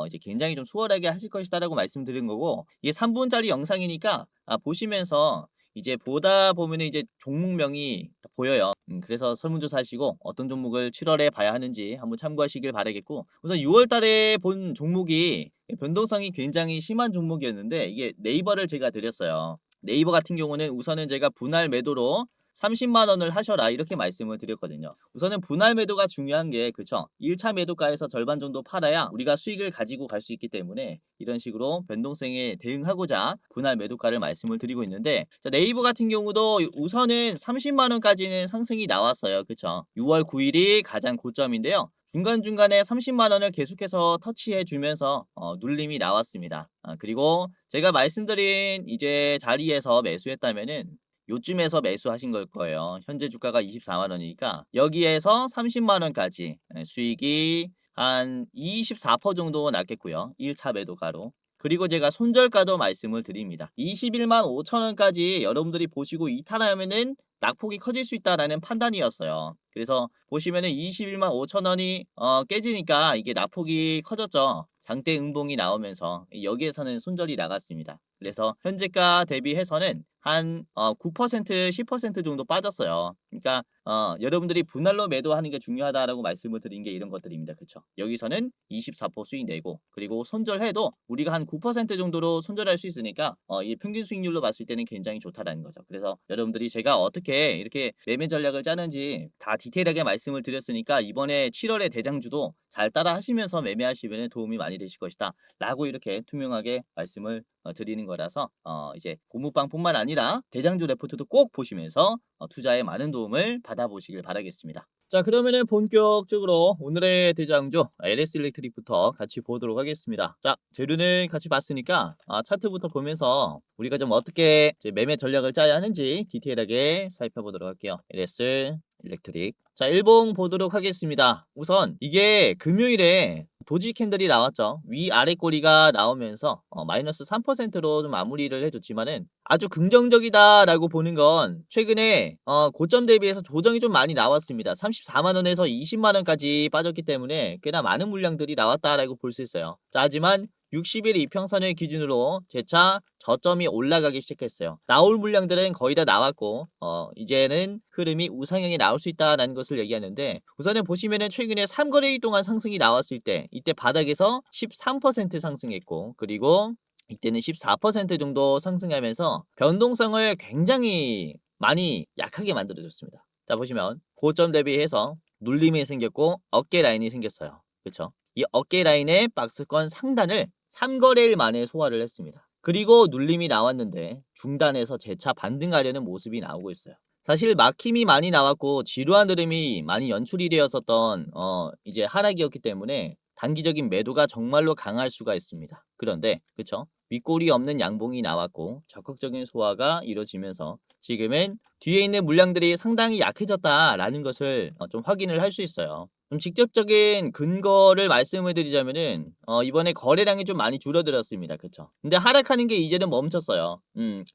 이제 굉장히 좀 수월하게 하실 것이다라고 말씀드린 거고 이게 3분짜리 영상이니까 보시면서 이제 보다 보면은 이제 종목명이 보여요. 그래서 설문조사 하시고 어떤 종목을 7월에 봐야 하는지 한번 참고하시길 바라겠고 우선 6월 달에 본 종목이 변동성이 굉장히 심한 종목이었는데 이게 네이버를 제가 드렸어요. 네이버 같은 경우는 우선은 제가 분할 매도로 30만 원을 하셔라 이렇게 말씀을 드렸거든요. 우선은 분할 매도가 중요한 게 그쵸? 1차 매도가에서 절반 정도 팔아야 우리가 수익을 가지고 갈 수 있기 때문에 이런 식으로 변동성에 대응하고자 분할 매도가를 말씀을 드리고 있는데 자, 네이버 같은 경우도 우선은 30만 원까지는 상승이 나왔어요. 그쵸? 6월 9일이 가장 고점인데요. 중간중간에 30만 원을 계속해서 터치해 주면서 눌림이 나왔습니다. 그리고 제가 말씀드린 이제 자리에서 매수했다면은 요쯤에서 매수하신 걸 거예요. 현재 주가가 24만 원이니까 여기에서 30만 원까지 수익이 한 24% 정도 났겠고요. 1차 매도가로. 그리고 제가 손절가도 말씀을 드립니다. 21만 5천 원까지 여러분들이 보시고 이탈하면은 낙폭이 커질 수 있다라는 판단이었어요. 그래서 보시면은 21만 5천 원이 깨지니까 이게 낙폭이 커졌죠. 장대 음봉이 나오면서 여기에서는 손절이 나갔습니다. 그래서 현재가 대비해서는 한 9% 10% 정도 빠졌어요. 그러니까 여러분들이 분할로 매도하는 게 중요하다라고 말씀을 드린 게 이런 것들입니다. 그쵸? 여기서는 24% 수익 내고 그리고 손절해도 우리가 한 9% 정도로 손절할 수 있으니까 이 평균 수익률로 봤을 때는 굉장히 좋다라는 거죠. 그래서 여러분들이 제가 어떻게 이렇게 매매 전략을 짜는지 다 디테일하게 말씀을 드렸으니까 이번에 7월에 대장주도 잘 따라 하시면서 매매하시면 도움이 많이 되실 것이다 라고 이렇게 투명하게 말씀을 드리는 거라서 이제 고무방뿐만 아니라 대장주 레포트도 꼭 보시면서 투자에 많은 도움을 받아보시길 바라겠습니다. 자, 그러면은 본격적으로 오늘의 대장주 LS 일렉트릭부터 같이 보도록 하겠습니다. 자, 재료는 같이 봤으니까 차트부터 보면서 우리가 좀 어떻게 이제 매매 전략을 짜야 하는지 디테일하게 살펴보도록 할게요. LS 일렉트릭. 자, 일봉 보도록 하겠습니다. 우선 이게 금요일에 도지 캔들이 나왔죠. 위아래 꼬리가 나오면서 마이너스 3%로 좀 마무리를 해줬지만은 아주 긍정적이다라고 보는 건 최근에 고점 대비해서 조정이 좀 많이 나왔습니다. 34만 원에서 20만 원까지 빠졌기 때문에 꽤나 많은 물량들이 나왔다라고 볼 수 있어요. 자, 하지만 60일 이평선을 기준으로 재차 저점이 올라가기 시작했어요. 나올 물량들은 거의 다 나왔고 이제는 흐름이 우상향이 나올 수 있다라는 것을 얘기하는데, 우선은 보시면은 최근에 3거래일 동안 상승이 나왔을 때 이때 바닥에서 13% 상승했고, 그리고 이때는 14% 정도 상승하면서 변동성을 굉장히 많이 약하게 만들어줬습니다. 자, 보시면 고점 대비해서 눌림이 생겼고 어깨 라인이 생겼어요. 그쵸? 이 어깨 라인의 박스권 상단을 3거래일 만에 소화를 했습니다. 그리고 눌림이 나왔는데 중단해서 재차 반등하려는 모습이 나오고 있어요. 사실 막힘이 많이 나왔고 지루한 흐름이 많이 연출이 되었었던 이제 하락이었기 때문에 단기적인 매도가 정말로 강할 수가 있습니다. 그런데 그쵸? 윗골이 없는 양봉이 나왔고 적극적인 소화가 이루어지면서 지금은 뒤에 있는 물량들이 상당히 약해졌다라는 것을 좀 확인을 할 수 있어요. 좀 직접적인 근거를 말씀을 드리자면은 이번에 거래량이 좀 많이 줄어들었습니다. 그쵸? 근데 하락하는 게 이제는 멈췄어요.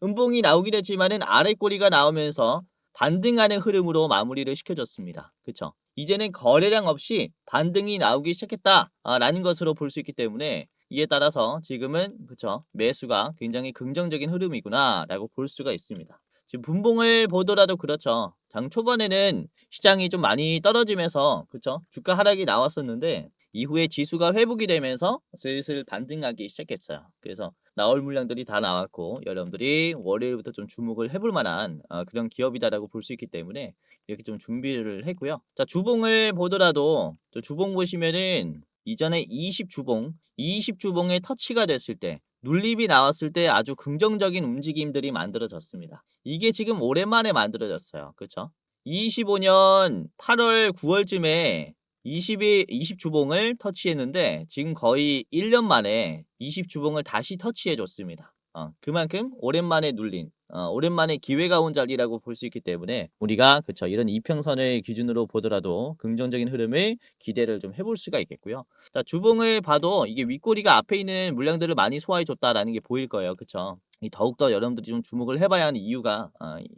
음봉이 나오긴 했지만은 아랫꼬리가 나오면서 반등하는 흐름으로 마무리를 시켜줬습니다. 그쵸? 이제는 거래량 없이 반등이 나오기 시작했다라는 것으로 볼 수 있기 때문에, 이에 따라서 지금은 그쵸, 매수가 굉장히 긍정적인 흐름이구나라고 볼 수가 있습니다. 지금 분봉을 보더라도 그렇죠. 장 초반에는 시장이 좀 많이 떨어지면서 그쵸, 주가 하락이 나왔었는데 이후에 지수가 회복이 되면서 슬슬 반등하기 시작했어요. 그래서 나올 물량들이 다 나왔고 여러분들이 월요일부터 좀 주목을 해볼 만한 그런 기업이다라고 볼 수 있기 때문에 이렇게 좀 준비를 했고요. 자, 주봉을 보더라도 저 주봉 보시면은 이전에 20주봉의 터치가 됐을 때, 눌림이 나왔을 때 아주 긍정적인 움직임들이 만들어졌습니다. 이게 지금 오랜만에 만들어졌어요. 그쵸? 25년 8월 9월쯤에 20주봉을 터치했는데 지금 거의 1년 만에 20주봉을 다시 터치해 줬습니다. 그만큼 오랜만에 눌린 오랜만에 기회가 온 자리라고 볼 수 있기 때문에 우리가 그쵸, 이런 이평선을 기준으로 보더라도 긍정적인 흐름을 기대를 좀 해볼 수가 있겠고요. 자, 주봉을 봐도 이게 윗꼬리가 앞에 있는 물량들을 많이 소화해 줬다라는 게 보일 거예요. 그쵸? 더욱더 여러분들이 좀 주목을 해봐야 하는 이유가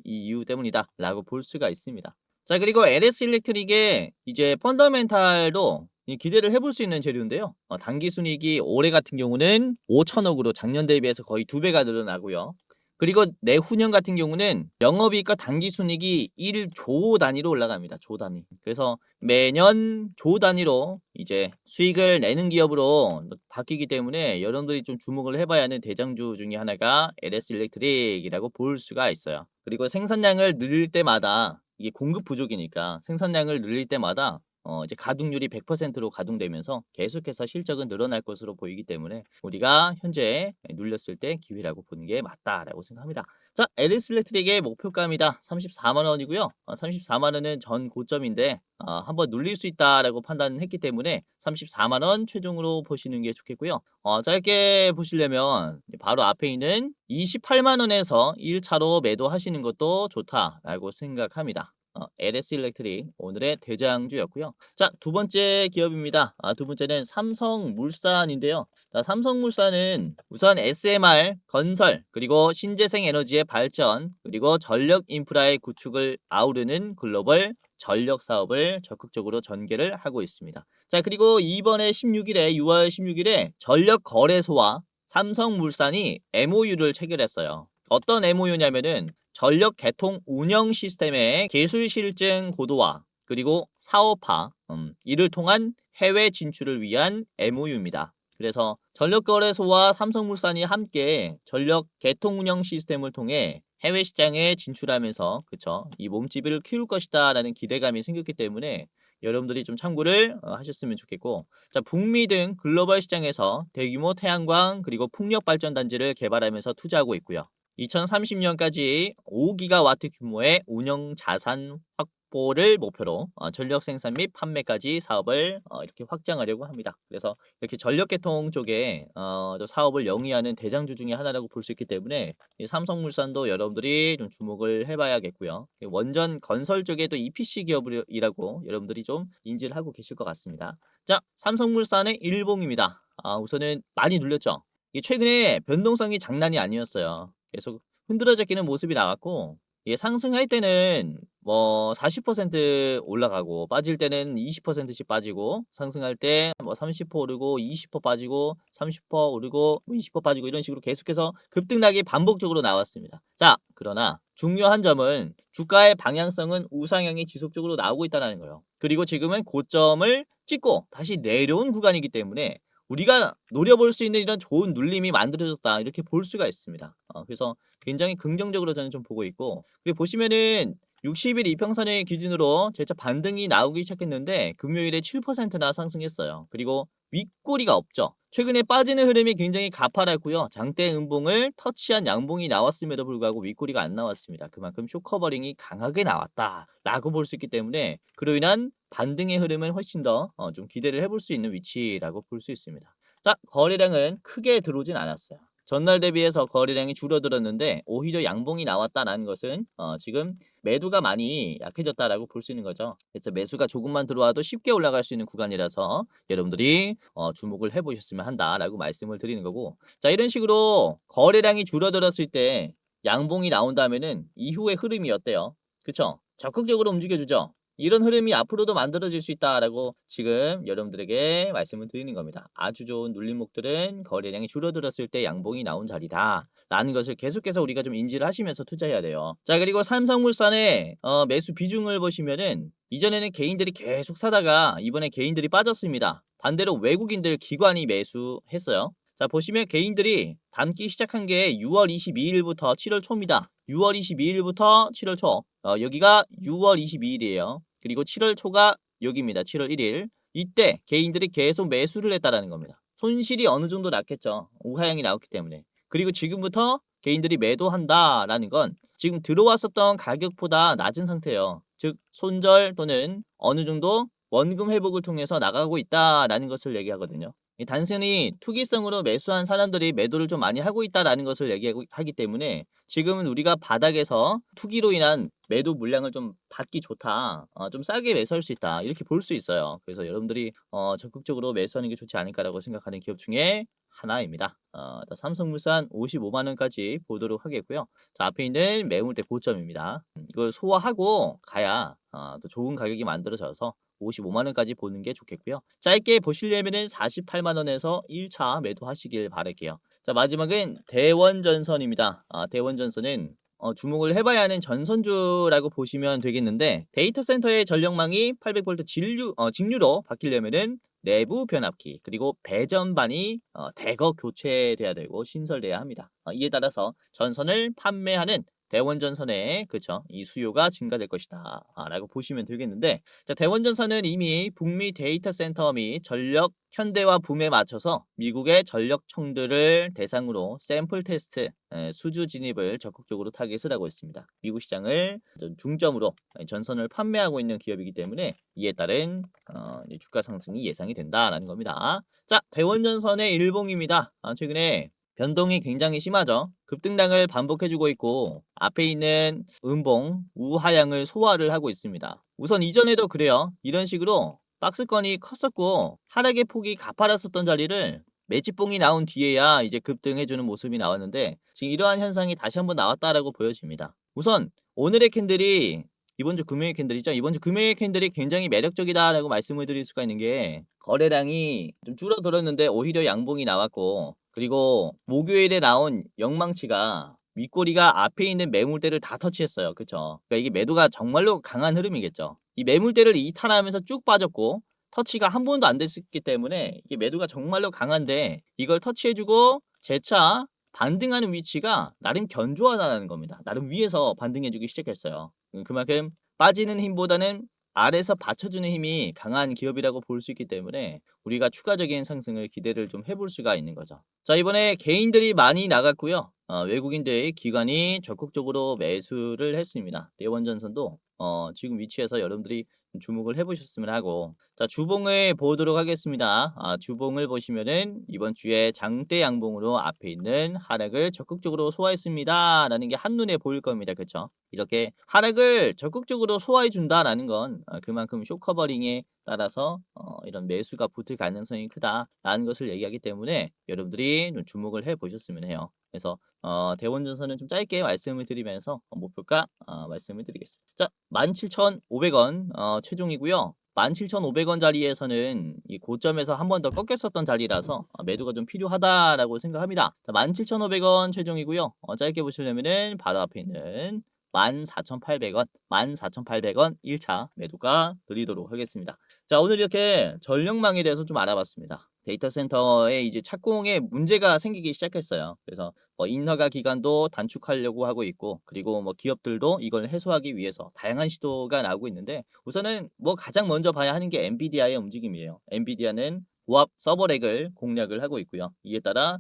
이 이유 때문이다라고 볼 수가 있습니다. 자, 그리고 LS 일렉트릭의 이제 펀더멘탈도 기대를 해볼 수 있는 재료인데요. 단기 순이익이 올해 같은 경우는 5천억으로 작년 대비해서 거의 2배가 늘어나고요. 그리고 내후년 같은 경우는 영업이익과 단기 순이익이 1조 단위로 올라갑니다. 조 단위. 그래서 매년 조 단위로 이제 수익을 내는 기업으로 바뀌기 때문에 여러분들이 좀 주목을 해봐야 하는 대장주 중에 하나가 LS 일렉트릭이라고 볼 수가 있어요. 그리고 생산량을 늘릴 때마다 이게 공급 부족이니까 생산량을 늘릴 때마다 이제 가동률이 100%로 가동되면서 계속해서 실적은 늘어날 것으로 보이기 때문에 우리가 현재 눌렸을 때 기회라고 보는 게 맞다라고 생각합니다. 자, LS 일렉트릭의 목표가입니다. 34만 원이고요. 34만 원은 전 고점인데 한번 눌릴 수 있다라고 판단했기 때문에 34만 원 최종으로 보시는 게 좋겠고요. 짧게 보시려면 바로 앞에 있는 28만 원에서 1차로 매도하시는 것도 좋다라고 생각합니다. LS 일렉트릭 오늘의 대장주였고요. 자, 두 번째 기업입니다. 두 번째는 삼성물산인데요. 자, 삼성물산은 우선 SMR, 건설, 그리고 신재생 에너지의 발전, 그리고 전력 인프라의 구축을 아우르는 글로벌 전력 사업을 적극적으로 전개를 하고 있습니다. 자, 그리고 이번에 16일에 6월 16일에 전력 거래소와 삼성물산이 MOU를 체결했어요. 어떤 MOU냐면은 전력 개통 운영 시스템의 기술 실증 고도화 그리고 사업화 이를 통한 해외 진출을 위한 MOU입니다. 그래서 전력거래소와 삼성물산이 함께 전력 개통 운영 시스템을 통해 해외 시장에 진출하면서 그쵸, 이 몸집을 키울 것이다라는 기대감이 생겼기 때문에 여러분들이 좀 참고를 하셨으면 좋겠고, 자, 북미 등 글로벌 시장에서 대규모 태양광 그리고 풍력 발전 단지를 개발하면서 투자하고 있고요. 2030년까지 5기가와트 규모의 운영 자산 확보를 목표로 전력 생산 및 판매까지 사업을 이렇게 확장하려고 합니다. 그래서 이렇게 전력 개통 쪽에 사업을 영위하는 대장주 중에 하나라고 볼 수 있기 때문에 이 삼성물산도 여러분들이 좀 주목을 해봐야겠고요. 원전 건설 쪽에도 EPC 기업이라고 여러분들이 좀 인지를 하고 계실 것 같습니다. 자, 삼성물산의 일봉입니다. 우선은 많이 눌렸죠. 이게 최근에 변동성이 장난이 아니었어요. 계속 흔들어지는 모습이 나왔고, 이게 상승할 때는 뭐 40% 올라가고 빠질 때는 20%씩 빠지고 상승할 때 뭐 30% 오르고 20% 빠지고 30% 오르고 뭐 20% 빠지고 이런 식으로 계속해서 급등락이 반복적으로 나왔습니다. 자, 그러나 중요한 점은 주가의 방향성은 우상향이 지속적으로 나오고 있다는 거예요. 그리고 지금은 고점을 찍고 다시 내려온 구간이기 때문에 우리가 노려볼 수 있는 이런 좋은 눌림이 만들어졌다 이렇게 볼 수가 있습니다. 그래서 굉장히 긍정적으로 저는 좀 보고 있고, 그리고 보시면은 60일 이평선의 기준으로 재차 반등이 나오기 시작했는데 금요일에 7%나 상승했어요. 그리고 윗꼬리가 없죠. 최근에 빠지는 흐름이 굉장히 가파랐고요. 장대 음봉을 터치한 양봉이 나왔음에도 불구하고 윗꼬리가 안 나왔습니다. 그만큼 쇼커버링이 강하게 나왔다라고 볼 수 있기 때문에 그로 인한 반등의 흐름은 훨씬 더 좀 기대를 해볼 수 있는 위치라고 볼 수 있습니다. 자, 거래량은 크게 들어오진 않았어요. 전날 대비해서 거래량이 줄어들었는데 오히려 양봉이 나왔다라는 것은 지금 매도가 많이 약해졌다라고 볼 수 있는 거죠. 그래서 매수가 조금만 들어와도 쉽게 올라갈 수 있는 구간이라서 여러분들이 주목을 해보셨으면 한다라고 말씀을 드리는 거고, 자, 이런 식으로 거래량이 줄어들었을 때 양봉이 나온다면은 이후의 흐름이 어때요? 그쵸? 적극적으로 움직여주죠. 이런 흐름이 앞으로도 만들어질 수 있다라고 지금 여러분들에게 말씀을 드리는 겁니다. 아주 좋은 눌림목들은 거래량이 줄어들었을 때 양봉이 나온 자리다 라는 것을 계속해서 우리가 좀 인지를 하시면서 투자해야 돼요. 자, 그리고 삼성물산의 매수 비중을 보시면은 이전에는 개인들이 계속 사다가 이번에 개인들이 빠졌습니다. 반대로 외국인들 기관이 매수했어요. 자, 보시면 개인들이 담기 시작한 게 6월 22일부터 7월 초입니다. 6월 22일부터 7월 초. 여기가 6월 22일이에요. 그리고 7월 초가 여기입니다. 7월 1일. 이때 개인들이 계속 매수를 했다라는 겁니다. 손실이 어느 정도 났겠죠. 우하향이 나왔기 때문에. 그리고 지금부터 개인들이 매도한다라는 건 지금 들어왔었던 가격보다 낮은 상태예요. 즉 손절 또는 어느 정도 원금 회복을 통해서 나가고 있다라는 것을 얘기하거든요. 단순히 투기성으로 매수한 사람들이 매도를 좀 많이 하고 있다라는 것을 얘기하기 때문에 지금은 우리가 바닥에서 투기로 인한 매도 물량을 좀 받기 좋다, 좀 싸게 매수할 수 있다 이렇게 볼 수 있어요. 그래서 여러분들이 적극적으로 매수하는 게 좋지 않을까라고 생각하는 기업 중에 하나입니다. 삼성물산 55만 원까지 보도록 하겠고요. 자, 앞에 있는 매물대 고점입니다. 이걸 소화하고 가야 또 좋은 가격이 만들어져서 55만 원까지 보는 게 좋겠고요. 짧게 보시려면은 48만 원에서 1차 매도하시길 바랄게요. 자, 마지막은 대원전선입니다. 대원전선은 주목을 해봐야 하는 전선주라고 보시면 되겠는데, 데이터 센터의 전력망이 800V 직류로 바뀌려면은 내부 변압기 그리고 배전반이 대거 교체돼야 되고 신설돼야 합니다. 이에 따라서 전선을 판매하는 대원전선의 그쵸 이 수요가 증가될 것이다 라고 보시면 되겠는데, 자, 대원전선은 이미 북미 데이터 센터 및 전력 현대화 붐에 맞춰서 미국의 전력청들을 대상으로 샘플 테스트 수주 진입을 적극적으로 타겟을 하고 있습니다. 미국 시장을 중점으로 전선을 판매하고 있는 기업이기 때문에 이에 따른 주가 상승이 예상이 된다라는 겁니다. 자, 대원전선의 일봉입니다. 최근에 변동이 굉장히 심하죠. 급등락을 반복해주고 있고 앞에 있는 음봉 우하향을 소화를 하고 있습니다. 우선 이전에도 그래요. 이런 식으로 박스권이 컸었고 하락의 폭이 가파랐었던 자리를 매집봉이 나온 뒤에야 이제 급등해주는 모습이 나왔는데 지금 이러한 현상이 다시 한번 나왔다라고 보여집니다. 우선 오늘의 캔들이 이번 주 금요일 캔들이죠. 이번 주 금요일 캔들이 굉장히 매력적이다라고 말씀을 드릴 수가 있는 게 거래량이 좀 줄어들었는데 오히려 양봉이 나왔고, 그리고 목요일에 나온 영망치가 윗꼬리가 앞에 있는 매물대를 다 터치했어요. 그쵸? 그러니까 이게 매도가 정말로 강한 흐름이겠죠. 이 매물대를 이탈하면서 쭉 빠졌고 터치가 한 번도 안 됐기 때문에 이게 매도가 정말로 강한데 이걸 터치해주고 재차 반등하는 위치가 나름 견조하다는 겁니다. 나름 위에서 반등해주기 시작했어요. 그만큼 빠지는 힘보다는 아래에서 받쳐주는 힘이 강한 기업이라고 볼 수 있기 때문에 우리가 추가적인 상승을 기대를 좀 해볼 수가 있는 거죠. 자, 이번에 개인들이 많이 나갔고요. 외국인들 기관이 적극적으로 매수를 했습니다. 대원전선도 지금 위치에서 여러분들이 주목을 해보셨으면 하고, 자, 주봉을 보도록 하겠습니다. 주봉을 보시면은 이번 주에 장대 양봉으로 앞에 있는 하락을 적극적으로 소화했습니다 라는 게 한눈에 보일 겁니다. 그쵸? 이렇게 하락을 적극적으로 소화해 준다라는 건 그만큼 쇼커버링에 따라서 이런 매수가 붙을 가능성이 크다라는 것을 얘기하기 때문에 여러분들이 좀 주목을 해 보셨으면 해요. 그래서 대원전선은 좀 짧게 말씀을 드리면서 목표가 말씀을 드리겠습니다. 자, 17,500원 최종이고요. 17,500원짜리에서는 이 고점에서 한 번 더 꺾였었던 자리라서 매도가 좀 필요하다라고 생각합니다. 자, 17,500원 최종이고요. 짧게 보시려면은 바로 앞에 있는 14,800원, 14,800원 1차 매도가 드리도록 하겠습니다. 자, 오늘 이렇게 전력망에 대해서 좀 알아봤습니다. 데이터 센터에 이제 착공에 문제가 생기기 시작했어요. 그래서 뭐 인허가 기간도 단축하려고 하고 있고, 그리고 뭐 기업들도 이걸 해소하기 위해서 다양한 시도가 나오고 있는데, 우선은 뭐 가장 먼저 봐야 하는 게 엔비디아의 움직임이에요. 엔비디아는 고압 서버렉을 공략을 하고 있고요. 이에 따라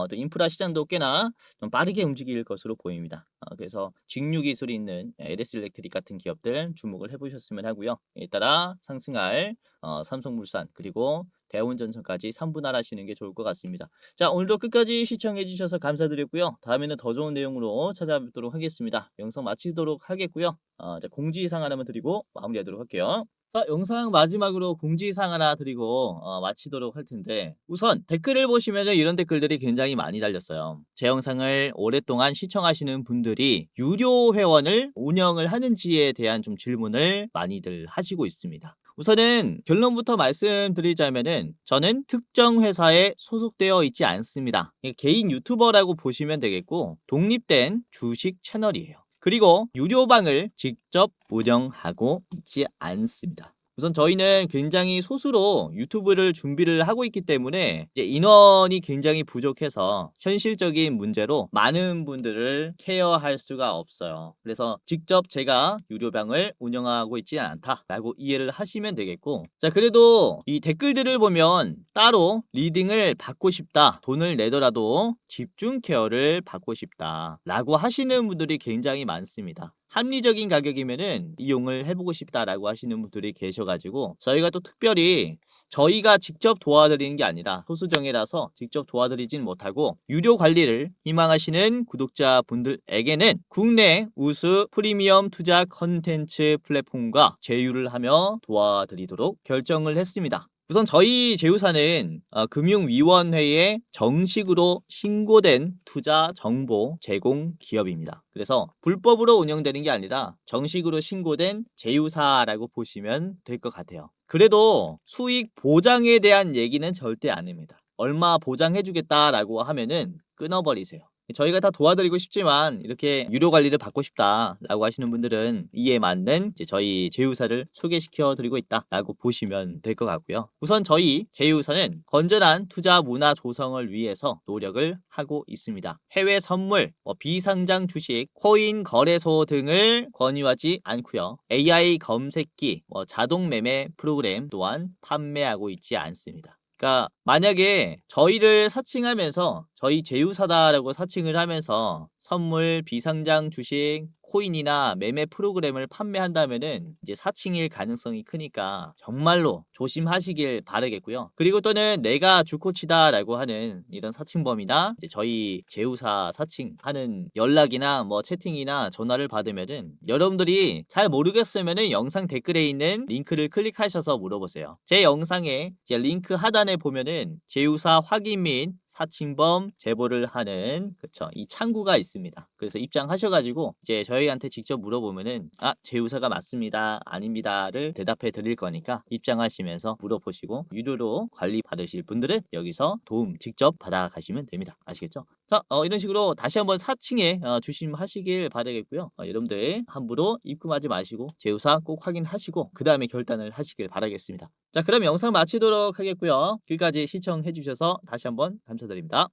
또 인프라 시장도 꽤나 좀 빠르게 움직일 것으로 보입니다. 그래서 직류 기술이 있는 LS 일렉트릭 같은 기업들 주목을 해보셨으면 하고요. 이에 따라 상승할 삼성물산 그리고 대우운전선까지 3분할하시는 게 좋을 것 같습니다. 자, 오늘도 끝까지 시청해 주셔서 감사드리고요. 다음에는 더 좋은 내용으로 찾아뵙도록 하겠습니다. 영상 마치도록 하겠고요. 자, 공지사항 하나만 드리고 마무리하도록 할게요. 자, 영상 마지막으로 공지사항 하나 드리고 마치도록 할 텐데, 우선 댓글을 보시면 이런 댓글들이 굉장히 많이 달렸어요. 제 영상을 오랫동안 시청하시는 분들이 유료 회원을 운영을 하는지에 대한 좀 질문을 많이들 하시고 있습니다. 우선은 결론부터 말씀드리자면은 저는 특정 회사에 소속되어 있지 않습니다. 개인 유튜버라고 보시면 되겠고, 독립된 주식 채널이에요. 그리고 유료방을 직접 운영하고 있지 않습니다. 우선 저희는 굉장히 소수로 유튜브를 준비를 하고 있기 때문에 이제 인원이 굉장히 부족해서 현실적인 문제로 많은 분들을 케어할 수가 없어요. 그래서 직접 제가 유료방을 운영하고 있지 않다라고 이해를 하시면 되겠고, 자, 그래도 이 댓글들을 보면 따로 리딩을 받고 싶다, 돈을 내더라도 집중 케어를 받고 싶다 라고 하시는 분들이 굉장히 많습니다. 합리적인 가격이면은 이용을 해보고 싶다라고 하시는 분들이 계셔가지고, 저희가 또 특별히 저희가 직접 도와드리는 게 아니라 소수정예라서 직접 도와드리진 못하고, 유료 관리를 희망하시는 구독자분들에게는 국내 우수 프리미엄 투자 컨텐츠 플랫폼과 제휴를 하며 도와드리도록 결정을 했습니다. 우선 저희 제휴사는 금융위원회에 정식으로 신고된 투자 정보 제공 기업입니다. 그래서 불법으로 운영되는 게 아니라 정식으로 신고된 제휴사라고 보시면 될 것 같아요. 그래도 수익 보장에 대한 얘기는 절대 안 합니다. 얼마 보장해주겠다라고 하면은 끊어버리세요. 저희가 다 도와드리고 싶지만 이렇게 유료 관리를 받고 싶다라고 하시는 분들은 이에 맞는 이제 저희 제휴사를 소개시켜 드리고 있다라고 보시면 될 것 같고요. 우선 저희 제휴사는 건전한 투자 문화 조성을 위해서 노력을 하고 있습니다. 해외 선물, 비상장 주식, 코인 거래소 등을 권유하지 않고요. AI 검색기, 자동 매매 프로그램 또한 판매하고 있지 않습니다. 그러니까 만약에 저희를 사칭하면서 저희 제휴사다라고 사칭을 하면서 선물, 비상장 주식, 코인이나 매매 프로그램을 판매한다면은 이제 사칭일 가능성이 크니까 정말로 조심하시길 바라겠고요. 그리고 또는 내가 주코치다라고 하는 이런 사칭범이나 이제 저희 제휴사 사칭하는 연락이나 채팅이나 전화를 받으면은 여러분들이 잘 모르겠으면은 영상 댓글에 있는 링크를 클릭하셔서 물어보세요. 제 영상에 이제 링크 하단에 보면은 제휴사 확인 및 사칭범 제보를 하는 이 창구가 있습니다. 그래서 입장하셔가지고 이제 저희한테 직접 물어보면은 제휴사가 맞습니다, 아닙니다를 대답해 드릴 거니까 입장하시면서 물어보시고 유료로 관리 받으실 분들은 여기서 도움 직접 받아가시면 됩니다. 아시겠죠? 자, 이런 식으로 다시 한번 사칭에 조심하시길 바라겠고요. 여러분들 함부로 입금하지 마시고 제휴사 꼭 확인하시고 그 다음에 결단을 하시길 바라겠습니다. 자, 그럼 영상 마치도록 하겠고요. 끝까지 시청해 주셔서 다시 한번 감사드립니다.